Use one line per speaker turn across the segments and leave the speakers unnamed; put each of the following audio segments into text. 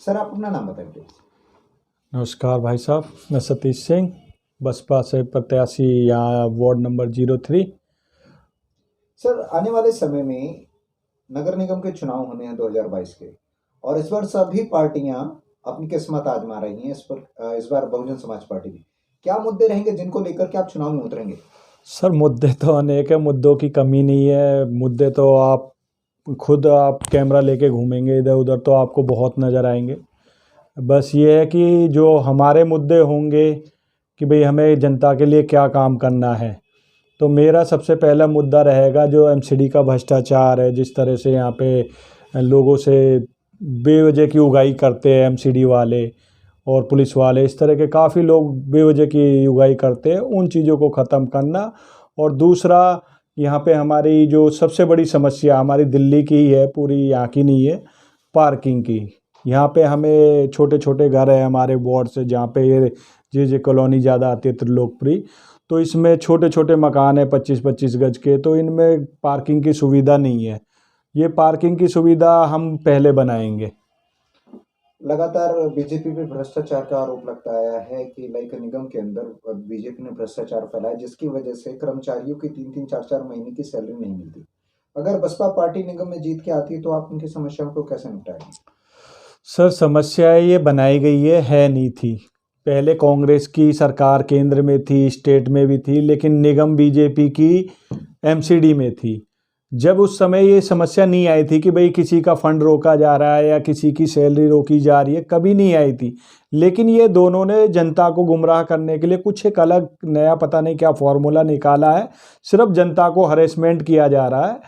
Sir आप अपना नाम बताएं प्लीज।
नमस्कार भाई साहब, मैं सतीश सिंह, बसपा से प्रत्याशी यहाँ वार्ड नंबर 03।
सर आने वाले समय में नगर निगम के चुनाव होने हैं 2022 के, और इस बार सभी पार्टियां अपनी किस्मत आजमा रही हैं। इस बार बहुजन समाज पार्टी भी, क्या मुद्दे रहेंगे जिनको लेकर के आप चुनाव में उतरेंगे?
सर मुद्दे तो अनेक है, मुद्दों की कमी नहीं है। मुद्दे तो आप खुद आप कैमरा लेके घूमेंगे इधर उधर तो आपको बहुत नज़र आएंगे। बस ये है कि जो हमारे मुद्दे होंगे कि भाई हमें जनता के लिए क्या काम करना है, तो मेरा सबसे पहला मुद्दा रहेगा जो एमसीडी का भ्रष्टाचार है। जिस तरह से यहाँ पे लोगों से बेवजह की उगाही करते हैं एमसीडी वाले और पुलिस वाले, इस तरह के काफ़ी लोग बेवजह की उगाही करते हैं, उन चीज़ों को ख़त्म करना। और दूसरा, यहाँ पे हमारी जो सबसे बड़ी समस्या हमारी दिल्ली की ही है, पूरी यहाँ की नहीं है, पार्किंग की। यहाँ पे हमें छोटे छोटे घर है हमारे वार्ड से, जहाँ पे ये जे कॉलोनी ज़्यादा आती है, त्रिलोकपुरी, तो इसमें छोटे छोटे मकान है 25-25 गज के, तो इनमें पार्किंग की सुविधा नहीं है। ये पार्किंग की सुविधा हम पहले बनाएंगे।
लगातार बीजेपी पे भ्रष्टाचार का आरोप लगता आया है कि निगम के अंदर बीजेपी ने भ्रष्टाचार फैलाया, जिसकी वजह से कर्मचारियों की 3-3 4-4 महीने की सैलरी नहीं मिलती। अगर बसपा पार्टी निगम में जीत के आती है तो आप उनकी समस्याओं को कैसे निपटाएंगे?
सर समस्या ये बनाई गई है नहीं थी। पहले कांग्रेस की सरकार केंद्र में थी, स्टेट में भी थी, लेकिन निगम बीजेपी की एमसीडी में थी। जब उस समय ये समस्या नहीं आई थी कि भाई किसी का फंड रोका जा रहा है या किसी की सैलरी रोकी जा रही है, कभी नहीं आई थी। लेकिन ये दोनों ने जनता को गुमराह करने के लिए कुछ एक अलग नया पता नहीं क्या फॉर्मूला निकाला है। सिर्फ जनता को हरेसमेंट किया जा रहा है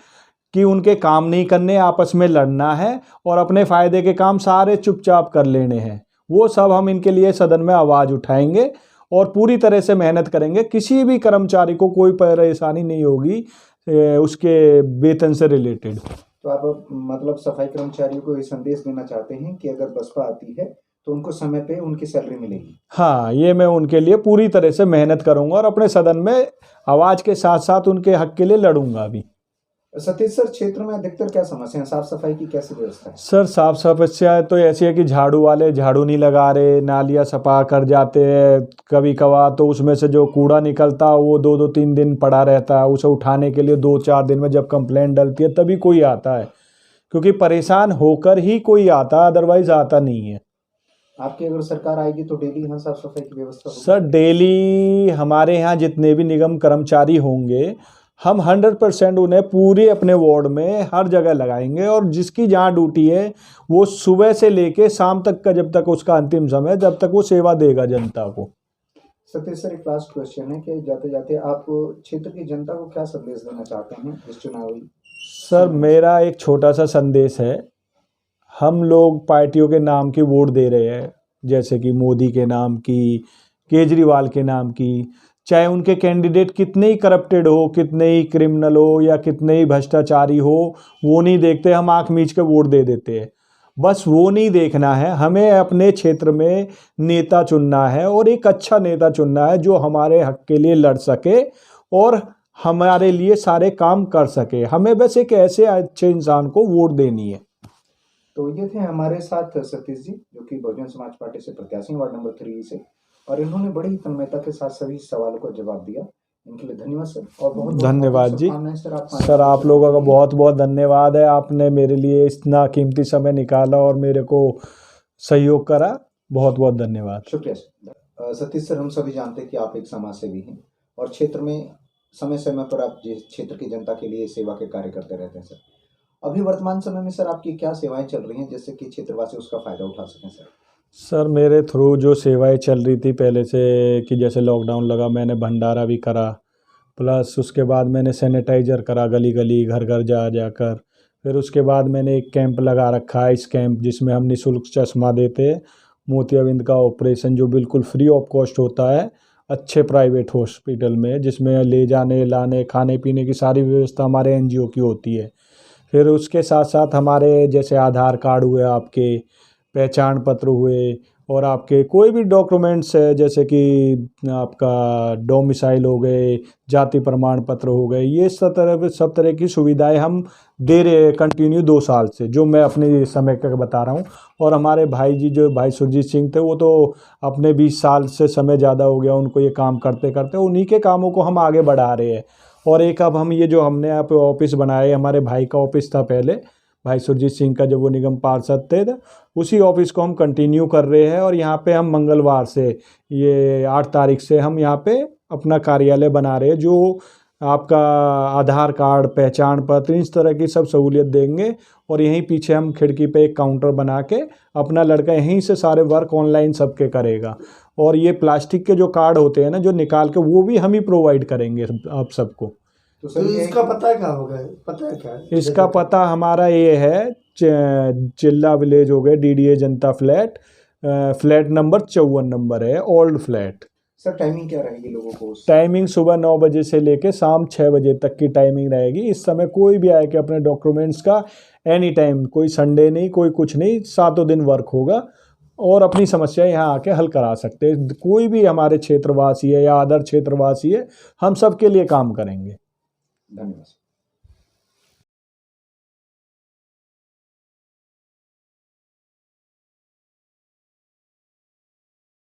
कि उनके काम नहीं करने, आपस में लड़ना है और अपने फ़ायदे के काम सारे चुपचाप कर लेने हैं। वो सब हम इनके लिए सदन में आवाज़ उठाएंगे और पूरी तरह से मेहनत करेंगे। किसी भी कर्मचारी को कोई परेशानी नहीं होगी उसके वेतन से रिलेटेड।
तो आप मतलब सफाई कर्मचारियों को ये संदेश देना चाहते हैं कि अगर बसपा आती है तो उनको समय पे उनकी सैलरी मिलेगी?
हाँ, ये मैं उनके लिए पूरी तरह से मेहनत करूंगा और अपने सदन में आवाज़ के साथ साथ उनके हक के लिए लड़ूंगा भी।
सतीश सर, क्षेत्र में अधिकतर क्या समस्या है? साफ सफाई की कैसी व्यवस्था है?
सर साफ समस्या तो ऐसी है कि झाड़ू वाले झाड़ू नहीं लगा रहे, नालियाँ सफा कर जाते हैं कभी कभार, तो उसमें से जो कूड़ा निकलता है वो 2-2-3 दिन पड़ा रहता है। उसे उठाने के लिए 2-4 दिन में जब कंप्लेंट डलती है तभी कोई आता है, क्योंकि परेशान होकर ही कोई आता, अदरवाइज आता नहीं है।
आपकी अगर सरकार आएगी तो डेली यहाँ साफ सफाई की व्यवस्था होगी?
सर डेली हमारे यहाँ जितने भी निगम कर्मचारी होंगे, हम 100% उन्हें पूरे अपने वार्ड में हर जगह लगाएंगे, और जिसकी जहाँ ड्यूटी है वो सुबह से लेके शाम तक का, जब तक उसका अंतिम समय, जब तक वो सेवा देगा जनता को।
सतीश सर, एक लास्ट क्वेश्चन है कि जाते जाते आप क्षेत्र की जनता को क्या संदेश देना चाहते हैं इस चुनावी?
सर मेरा एक छोटा सा संदेश है। हम लोग पार्टियों के नाम की वोट दे रहे हैं, जैसे कि मोदी के नाम की, केजरीवाल के नाम की, चाहे उनके कैंडिडेट कितने ही करप्टेड हो, कितने ही क्रिमिनल हो या कितने ही भ्रष्टाचारी हो, वो नहीं देखते, हम आंख मीच के वोट दे देते हैं। बस वो नहीं देखना है, हमें अपने क्षेत्र में नेता चुनना है, और एक अच्छा नेता चुनना है जो हमारे हक के लिए लड़ सके और हमारे लिए सारे काम कर सके। हमें बस एक ऐसे अच्छे इंसान को वोट देनी है।
तो ये थे हमारे साथ सतीश जी, जो कि बहुजन समाज पार्टी से प्रत्याशी वार्ड नंबर 3 से, और इन्होंने बड़ी ही तन्मयता के साथ सभी सवालों का जवाब दिया। इनके लिए धन्यवाद सर, और बहुत बहुत
धन्यवाद जी।
सर।
सर आप लोगों का बहुत बहुत धन्यवाद है, आपने मेरे लिए इतना कीमती समय निकाला और मेरे को सहयोग करा। बहुत बहुत धन्यवाद।
शुक्रिया सर। सतीश सर, हम सभी जानते हैं कि आप एक समाज सेवी हैं और क्षेत्र में समय समय पर आप जिस क्षेत्र की जनता के लिए सेवा के कार्य करते रहते हैं सर। अभी वर्तमान समय में सर आपकी क्या सेवाएं चल रही हैं जिससे कि क्षेत्रवासी उसका फायदा उठा सकें सर?
सर मेरे थ्रू जो सेवाएं चल रही थी पहले से, कि जैसे लॉकडाउन लगा मैंने भंडारा भी करा, प्लस उसके बाद मैंने सैनिटाइज़र करा गली गली घर घर जा जाकर। फिर उसके बाद मैंने एक कैंप लगा रखा है, इस कैंप जिसमें हम निःशुल्क चश्मा देते हैं, मोतियाबिंद का ऑपरेशन जो बिल्कुल फ्री ऑफ कॉस्ट होता है अच्छे प्राइवेट हॉस्पिटल में, जिसमें ले जाने लाने खाने पीने की सारी व्यवस्था हमारे एनजीओ की होती है। फिर उसके साथ साथ हमारे जैसे आधार कार्ड हुए, आपके पहचान पत्र हुए, और आपके कोई भी डॉक्यूमेंट्स है, जैसे कि आपका डोमिसाइल हो गए, जाति प्रमाण पत्र हो गए, ये सब तरह की सुविधाएं हम दे रहे हैं कंटिन्यू 2 साल से, जो मैं अपने समय का बता रहा हूँ। और हमारे भाई जी, जो भाई सुरजीत सिंह थे, वो तो अपने 20 साल से समय ज़्यादा हो गया उनको ये काम करते करते, उन्हीं के कामों को हम आगे बढ़ा रहे हैं। और एक अब हम ये जो हमने यहाँ पे ऑफिस बनाए, हमारे भाई का ऑफिस था पहले, भाई सुरजीत सिंह का, जब वो निगम पार्षद थे, तो उसी ऑफिस को हम कंटिन्यू कर रहे हैं। और यहाँ पे हम मंगलवार से, ये 8 तारीख से हम यहाँ पे अपना कार्यालय बना रहे हैं, जो आपका आधार कार्ड, पहचान पत्र, इस तरह की सब सहूलियत देंगे। और यहीं पीछे हम खिड़की पे एक काउंटर बना के, अपना लड़का यहीं से सारे वर्क ऑनलाइन सबके करेगा। और ये प्लास्टिक के जो कार्ड होते हैं ना, जो निकाल के, वो भी हम ही प्रोवाइड करेंगे आप सबको।
तो
तो
सर
इसका पता कहाँ होगा, पता है क्या है?
इसका पता हमारा ये है, चिल्ला विलेज हो गए, डीडीए जनता फ्लैट, फ्लैट नंबर 54 नंबर है, ओल्ड फ्लैट।
सर टाइमिंग क्या रहेगी लोगों को?
टाइमिंग सुबह 9 बजे से लेके शाम 6 बजे तक की टाइमिंग रहेगी। इस समय कोई भी आए कि अपने डॉक्यूमेंट्स का एनी टाइम, कोई संडे नहीं, कोई कुछ नहीं, 7 दिन वर्क होगा। और अपनी समस्या यहाँ आके हल करा सकते हैं। कोई भी हमारे क्षेत्रवासी है या अदर क्षेत्रवासी है, हम सब के लिए काम करेंगे।
धन्यवाद।